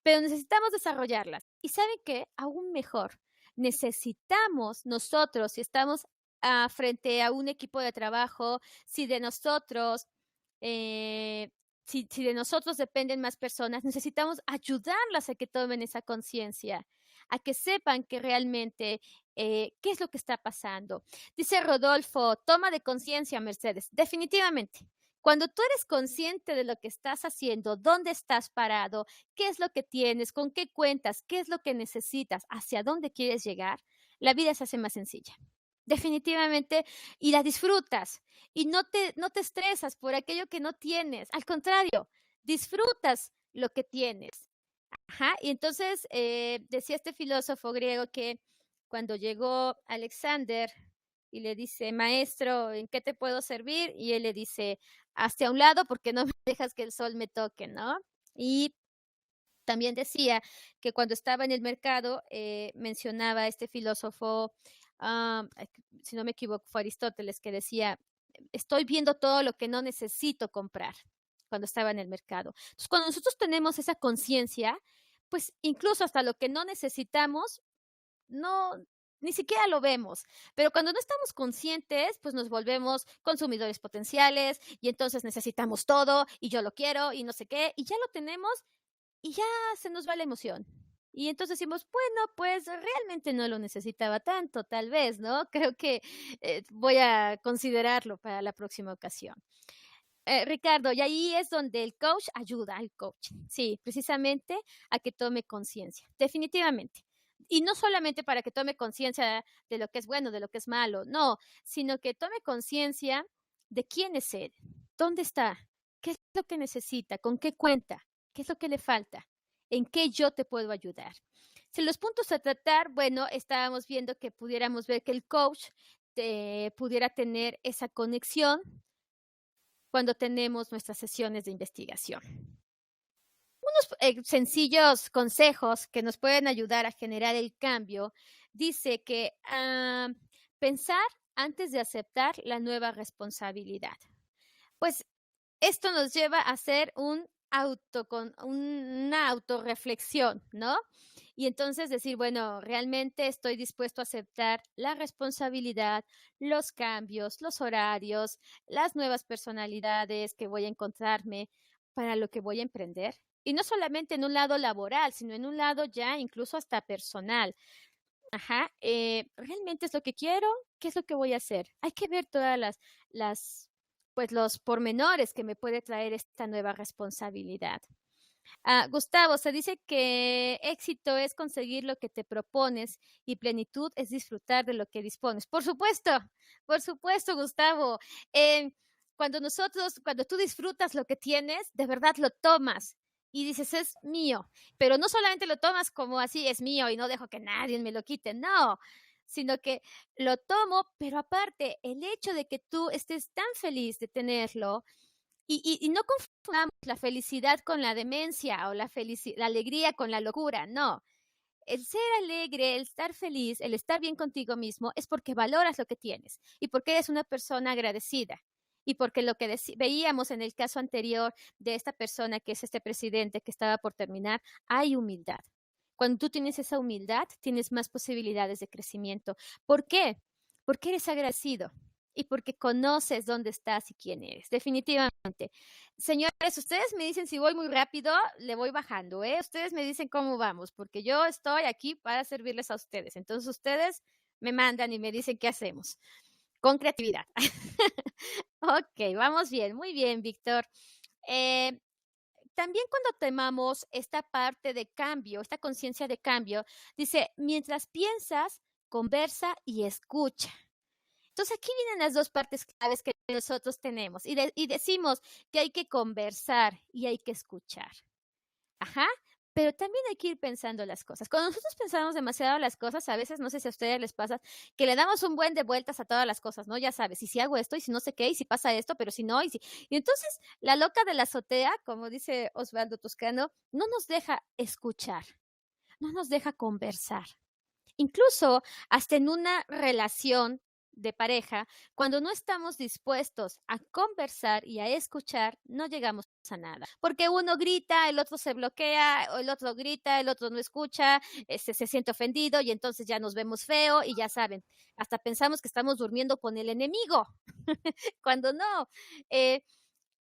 Speaker 1: pero necesitamos desarrollarlas. ¿Y saben qué? Aún mejor, necesitamos nosotros, si estamos frente a un equipo de trabajo, si de nosotros, eh, si de nosotros dependen más personas, necesitamos ayudarlas a que tomen esa conciencia, a que sepan que realmente qué es lo que está pasando. Dice Rodolfo, toma de conciencia, Mercedes. Definitivamente. Cuando tú eres consciente de lo que estás haciendo, dónde estás parado, qué es lo que tienes, con qué cuentas, qué es lo que necesitas, hacia dónde quieres llegar, la vida se hace más sencilla. Definitivamente, y la disfrutas. Y no te estresas por aquello que no tienes. Al contrario, disfrutas lo que tienes. Ajá, y entonces decía este filósofo griego que cuando llegó Alexander y le dice, maestro, ¿en qué te puedo servir? Y él le dice, hacia un lado porque no me dejas que el sol me toque, ¿no? Y también decía que cuando estaba en el mercado, mencionaba este filósofo, si no me equivoco, fue Aristóteles, que decía, estoy viendo todo lo que no necesito comprar cuando estaba en el mercado. Entonces, cuando nosotros tenemos esa conciencia, pues incluso hasta lo que no necesitamos, no, ni siquiera lo vemos. Pero cuando no estamos conscientes, pues nos volvemos consumidores potenciales y entonces necesitamos todo y yo lo quiero y no sé qué, y ya lo tenemos y ya se nos va la emoción. Y entonces decimos, bueno, pues realmente no lo necesitaba tanto, tal vez, ¿no? Creo que voy a considerarlo para la próxima ocasión. Ricardo, y ahí es donde el coach ayuda al coach, sí, precisamente a que tome conciencia, definitivamente. Y no solamente para que tome conciencia de lo que es bueno, de lo que es malo, no, sino que tome conciencia de quién es él, dónde está, qué es lo que necesita, con qué cuenta, qué es lo que le falta, en qué yo te puedo ayudar. Si los puntos a tratar, bueno, estábamos viendo que pudiéramos ver que el coach pudiera tener esa conexión cuando tenemos nuestras sesiones de investigación. Unos sencillos consejos que nos pueden ayudar a generar el cambio. Dice que pensar antes de aceptar la nueva responsabilidad. Pues esto nos lleva a hacer una autorreflexión, ¿no? Y entonces decir, bueno, realmente estoy dispuesto a aceptar la responsabilidad, los cambios, los horarios, las nuevas personalidades que voy a encontrarme para lo que voy a emprender. Y no solamente en un lado laboral, sino en un lado ya incluso hasta personal. Ajá, ¿realmente es lo que quiero? ¿Qué es lo que voy a hacer? Hay que ver todas pues los pormenores que me puede traer esta nueva responsabilidad. Gustavo, se dice que éxito es conseguir lo que te propones y plenitud es disfrutar de lo que dispones. Por supuesto, Gustavo. Eh, cuando tú disfrutas lo que tienes, de verdad lo tomas y dices, es mío, pero no solamente lo tomas como así, es mío y no dejo que nadie me lo quite, no, sino que lo tomo, pero aparte, el hecho de que tú estés tan feliz de tenerlo, y no confundamos la felicidad con la demencia o la alegría con la locura, no. El ser alegre, el estar feliz, el estar bien contigo mismo es porque valoras lo que tienes y porque eres una persona agradecida. Y porque lo que veíamos en el caso anterior de esta persona que es este presidente que estaba por terminar, hay humildad. Cuando tú tienes esa humildad, tienes más posibilidades de crecimiento. ¿Por qué? Porque eres agradecido y porque conoces dónde estás y quién eres, definitivamente. Señores, ustedes me dicen si voy muy rápido, le voy bajando, ¿eh? Ustedes me dicen cómo vamos, porque yo estoy aquí para servirles a ustedes. Entonces ustedes me mandan y me dicen qué hacemos, con creatividad. Ok, vamos bien, muy bien, Víctor. Eh, también cuando temamos esta parte de cambio, esta conciencia de cambio, dice, mientras piensas, conversa y escucha. Entonces aquí vienen las dos partes claves que nosotros tenemos y decimos que hay que conversar y hay que escuchar. Ajá. pero también hay que ir pensando las cosas. Cuando nosotros pensamos demasiado las cosas, a veces, no sé si a ustedes les pasa, que le damos un buen de vueltas a todas las cosas, ¿no? Ya sabes, y si hago esto, y si no sé qué, y si pasa esto, pero si no, y si... Y entonces, la loca de la azotea, como dice Osvaldo Toscano, no nos deja escuchar, no nos deja conversar. Incluso hasta en una relación de pareja, cuando no estamos dispuestos a conversar y a escuchar, no llegamos a nada. Porque uno grita, el otro se bloquea, o el otro grita, el otro no escucha, se siente ofendido y entonces ya nos vemos feo y ya saben, hasta pensamos que estamos durmiendo con el enemigo, cuando no. Eh,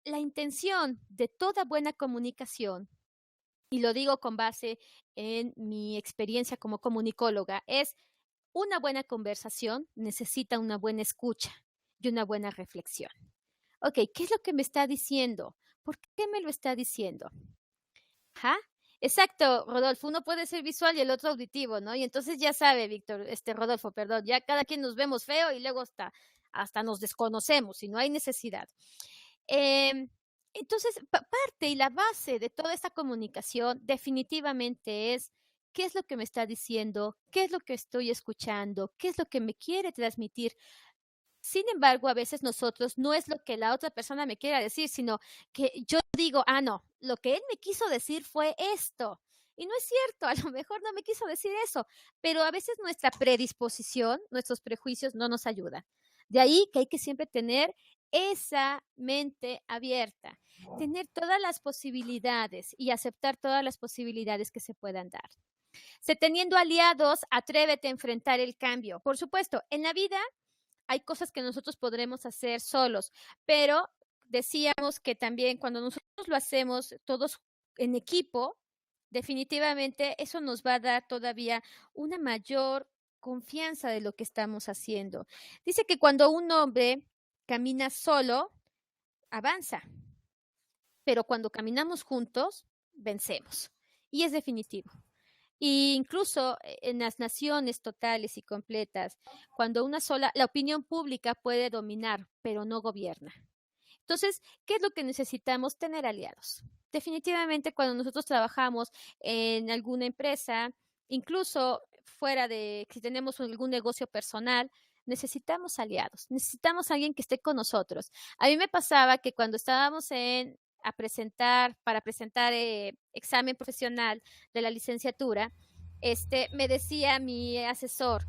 Speaker 1: la intención de toda buena comunicación, y lo digo con base en mi experiencia como comunicóloga, es una buena conversación necesita una buena escucha y una buena reflexión. Ok, ¿qué es lo que me está diciendo? ¿Por qué me lo está diciendo? Ajá. Exacto, Rodolfo, uno puede ser visual y el otro auditivo, ¿no? Y entonces ya sabe, Víctor, Rodolfo, perdón, ya cada quien nos vemos feo y luego hasta nos desconocemos y no hay necesidad. Eh, entonces, parte y la base de toda esta comunicación definitivamente es qué es lo que me está diciendo, qué es lo que estoy escuchando, qué es lo que me quiere transmitir. Sin embargo, a veces nosotros no es lo que la otra persona me quiera decir, sino que yo digo, ah, no, lo que él me quiso decir fue esto. Y no es cierto, a lo mejor no me quiso decir eso, pero a veces nuestra predisposición, nuestros prejuicios no nos ayudan. De ahí que hay que siempre tener esa mente abierta, tener todas las posibilidades y aceptar todas las posibilidades que se puedan dar. Si teniendo aliados, atrévete a enfrentar el cambio. Por supuesto, en la vida hay cosas que nosotros podremos hacer solos, pero decíamos que también cuando nosotros lo hacemos todos en equipo, definitivamente eso nos va a dar todavía una mayor confianza de lo que estamos haciendo. Dice que cuando un hombre camina solo, avanza, pero cuando caminamos juntos, vencemos. Y es definitivo. Y incluso en las naciones totales y completas, cuando la opinión pública puede dominar, pero no gobierna. Entonces, ¿qué es lo que necesitamos? Tener aliados. Definitivamente, cuando nosotros trabajamos en alguna empresa, incluso fuera de que tenemos algún negocio personal, necesitamos aliados, necesitamos alguien que esté con nosotros. A mí me pasaba que cuando estábamos para presentar examen profesional de la licenciatura, me decía mi asesor,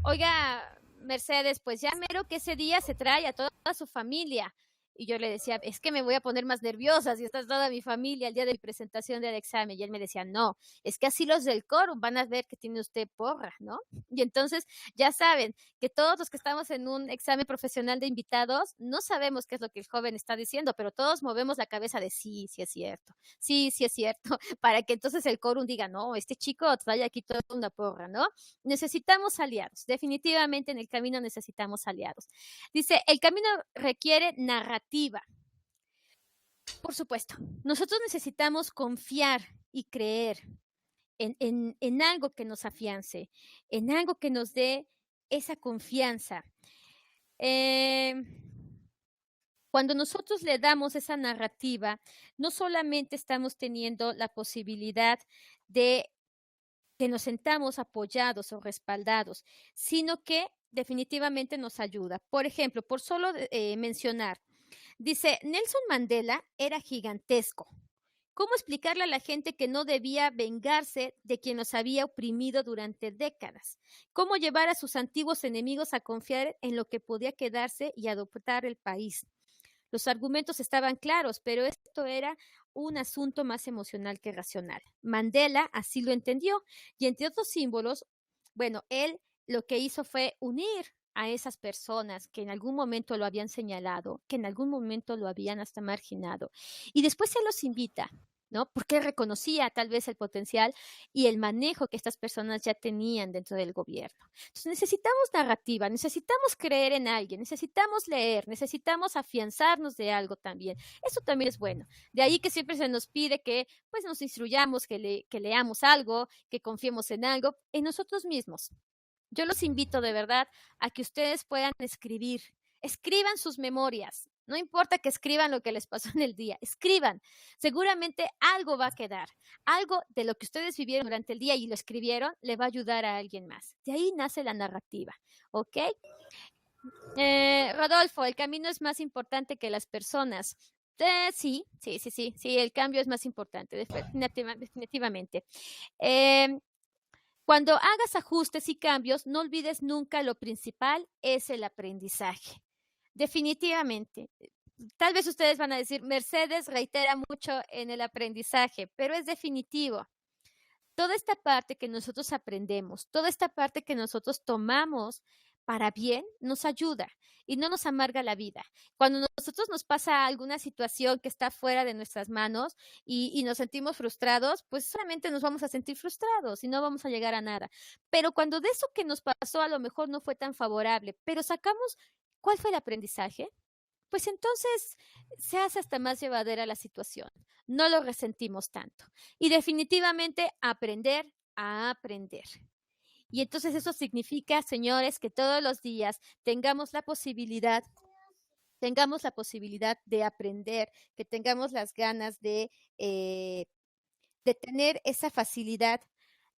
Speaker 1: oiga, Mercedes, pues ya mero que ese día se trae a toda su familia. Y yo le decía, es que me voy a poner más nerviosa si está toda mi familia el día de mi presentación del examen. Y él me decía, no, es que así los del coro van a ver que tiene usted porra, ¿no? Y entonces ya saben que todos los que estamos en un examen profesional de invitados no sabemos qué es lo que el joven está diciendo, pero todos movemos la cabeza de sí, sí es cierto, sí es cierto, para que entonces el coro diga, no, este chico trae aquí toda una porra, ¿no? Necesitamos aliados, definitivamente en el camino necesitamos aliados. Dice, el camino requiere narrativa. Por supuesto, nosotros necesitamos confiar y creer en algo que nos afiance, en algo que nos dé esa confianza. Cuando nosotros le damos esa narrativa, no solamente estamos teniendo la posibilidad de que nos sentamos apoyados o respaldados, sino que definitivamente nos ayuda. Por ejemplo, por solo mencionar, dice, Nelson Mandela era gigantesco. ¿Cómo explicarle a la gente que no debía vengarse de quien los había oprimido durante décadas? ¿Cómo llevar a sus antiguos enemigos a confiar en lo que podía quedarse y adoptar el país? Los argumentos estaban claros, pero esto era un asunto más emocional que racional. Mandela así lo entendió y entre otros símbolos, bueno, él lo que hizo fue unir a esas personas que en algún momento lo habían señalado, que en algún momento lo habían hasta marginado. Y después se los invita, ¿no? Porque reconocía tal vez el potencial y el manejo que estas personas ya tenían dentro del gobierno. Entonces necesitamos narrativa, necesitamos creer en alguien, necesitamos leer, necesitamos afianzarnos de algo también. Eso también es bueno. De ahí que siempre se nos pide que pues nos instruyamos, que leamos algo, que confiemos en nosotros mismos. Yo los invito de verdad a que ustedes puedan escribir, escriban sus memorias, No importa que escriban lo que les pasó en el día, escriban. Seguramente algo va a quedar. Algo de lo que ustedes vivieron durante el día y lo escribieron le va a ayudar a alguien más. De ahí nace la narrativa, ¿ok? Rodolfo, el camino es más importante que las personas. Sí, el cambio es más importante, definitivamente. Em, Cuando hagas ajustes y cambios, no olvides nunca lo principal es el aprendizaje. Definitivamente. Tal vez ustedes van a decir, Mercedes reitera mucho en el aprendizaje, pero es definitivo. Toda esta parte que nosotros aprendemos, toda esta parte que nosotros tomamos para bien, nos ayuda y no nos amarga la vida. Cuando nosotros nos pasa alguna situación que está fuera de nuestras manos y nos sentimos frustrados, pues solamente nos vamos a sentir frustrados y no vamos a llegar a nada. Pero cuando de eso que nos pasó a lo mejor no fue tan favorable, pero sacamos, ¿cuál fue el aprendizaje? Pues entonces se hace hasta más llevadera la situación. No lo resentimos tanto. Y definitivamente aprender a aprender. Y entonces eso significa, señores, que todos los días tengamos la posibilidad de aprender, que tengamos las ganas de tener esa facilidad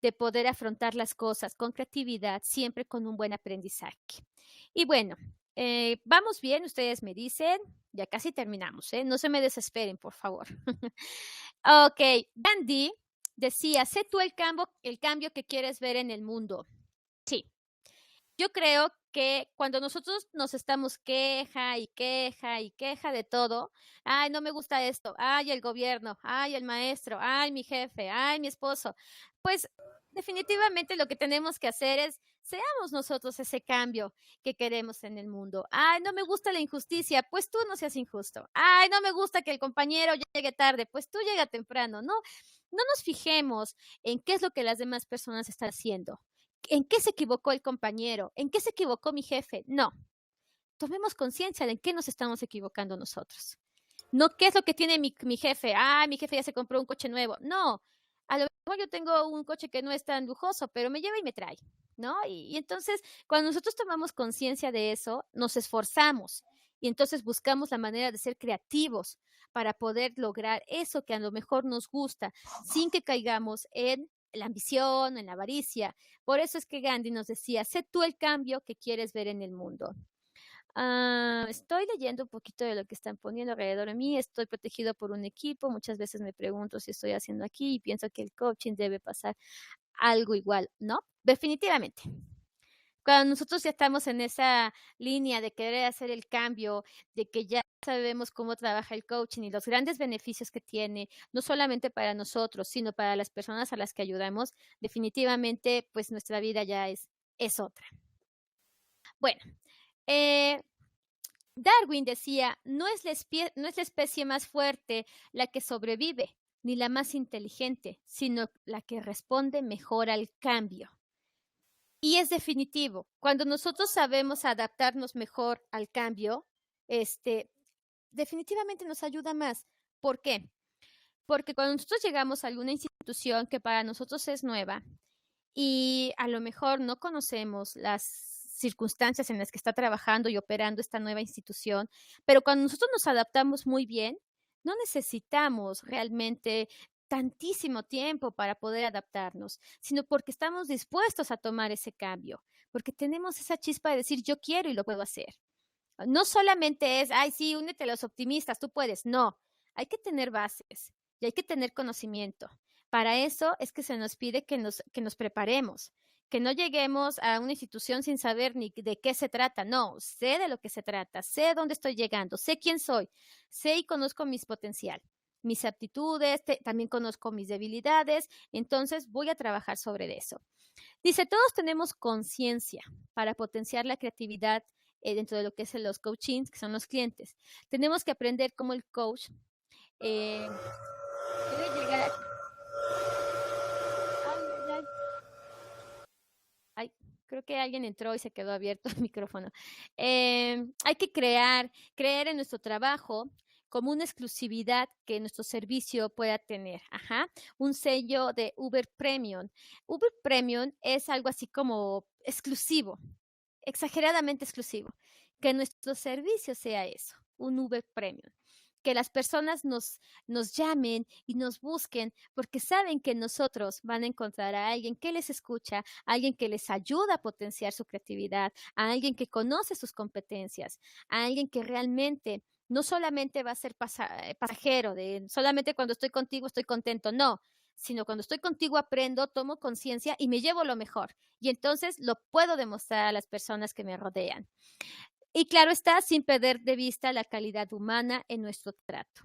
Speaker 1: de poder afrontar las cosas con creatividad, siempre con un buen aprendizaje. Y bueno, vamos bien, ustedes me dicen, ya casi terminamos, ¿eh? No se me desesperen, por favor. Ok, Gandhi decía, sé tú el cambio que quieres ver en el mundo. Sí, yo creo que cuando nosotros nos estamos queja y queja y queja de todo, ay, no me gusta esto, ay, el gobierno, ay, el maestro, ay, mi jefe, ay, mi esposo, pues definitivamente lo que tenemos que hacer es seamos nosotros ese cambio que queremos en el mundo. Ay, no me gusta la injusticia, pues tú no seas injusto. Ay, no me gusta que el compañero llegue tarde, pues tú llega temprano. No nos fijemos en qué es lo que las demás personas están haciendo. ¿En qué se equivocó el compañero? ¿En qué se equivocó mi jefe? No. Tomemos conciencia de en qué nos estamos equivocando nosotros. No qué es lo que tiene mi jefe. Ah, mi jefe ya se compró un coche nuevo. No. A lo mejor yo tengo un coche que no es tan lujoso, pero me lleva y me trae, ¿no? Y entonces, cuando nosotros tomamos conciencia de eso, nos esforzamos y entonces buscamos la manera de ser creativos para poder lograr eso que a lo mejor nos gusta, sin que caigamos en la ambición, en la avaricia. Por eso es que Gandhi nos decía, sé tú el cambio que quieres ver en el mundo. Estoy leyendo un poquito de lo que están poniendo alrededor de mí, estoy protegido por un equipo, muchas veces me pregunto si estoy haciendo aquí y pienso que el coaching debe pasar algo igual, ¿no? Definitivamente. Cuando nosotros ya estamos en esa línea de querer hacer el cambio, de que ya sabemos cómo trabaja el coaching y los grandes beneficios que tiene, no solamente para nosotros, sino para las personas a las que ayudamos, definitivamente, pues nuestra vida ya es otra. Bueno, eh, Darwin decía, no es la especie más fuerte la que sobrevive, ni la más inteligente, sino la que responde mejor al cambio. Y es definitivo, cuando nosotros sabemos adaptarnos mejor al cambio, definitivamente nos ayuda más. ¿Por qué? Porque cuando nosotros llegamos a alguna institución que para nosotros es nueva y a lo mejor no conocemos las circunstancias en las que está trabajando y operando esta nueva institución, pero cuando nosotros nos adaptamos muy bien, no necesitamos realmente tantísimo tiempo para poder adaptarnos, sino porque estamos dispuestos a tomar ese cambio, porque tenemos esa chispa de decir yo quiero y lo puedo hacer. No solamente es, ay, sí, únete a los optimistas, tú puedes. No, hay que tener bases y hay que tener conocimiento. Para eso es que se nos pide que nos preparemos, que no lleguemos a una institución sin saber ni de qué se trata. No, sé de lo que se trata, sé dónde estoy llegando, sé quién soy, sé y conozco mis potencial, mis aptitudes, también conozco mis debilidades, entonces voy a trabajar sobre eso. Dice, todos tenemos conciencia para potenciar la creatividad dentro de lo que es los coachings, que son los clientes. Tenemos que aprender cómo el coach debe llegar a... Ay, ay, ay, creo que alguien entró y se quedó abierto el micrófono. Hay que creer en nuestro trabajo como una exclusividad que nuestro servicio pueda tener. Ajá. Un sello de Uber Premium. Uber Premium es algo así como exclusivo, exageradamente exclusivo. Que nuestro servicio sea eso, un Uber Premium. Que las personas nos llamen y nos busquen porque saben que nosotros van a encontrar a alguien que les escucha, a alguien que les ayuda a potenciar su creatividad, a alguien que conoce sus competencias, a alguien que realmente no solamente va a ser pasajero, de solamente cuando estoy contigo estoy contento, no, sino cuando estoy contigo aprendo, tomo conciencia y me llevo lo mejor. Y entonces lo puedo demostrar a las personas que me rodean. Y claro está, sin perder de vista la calidad humana en nuestro trato.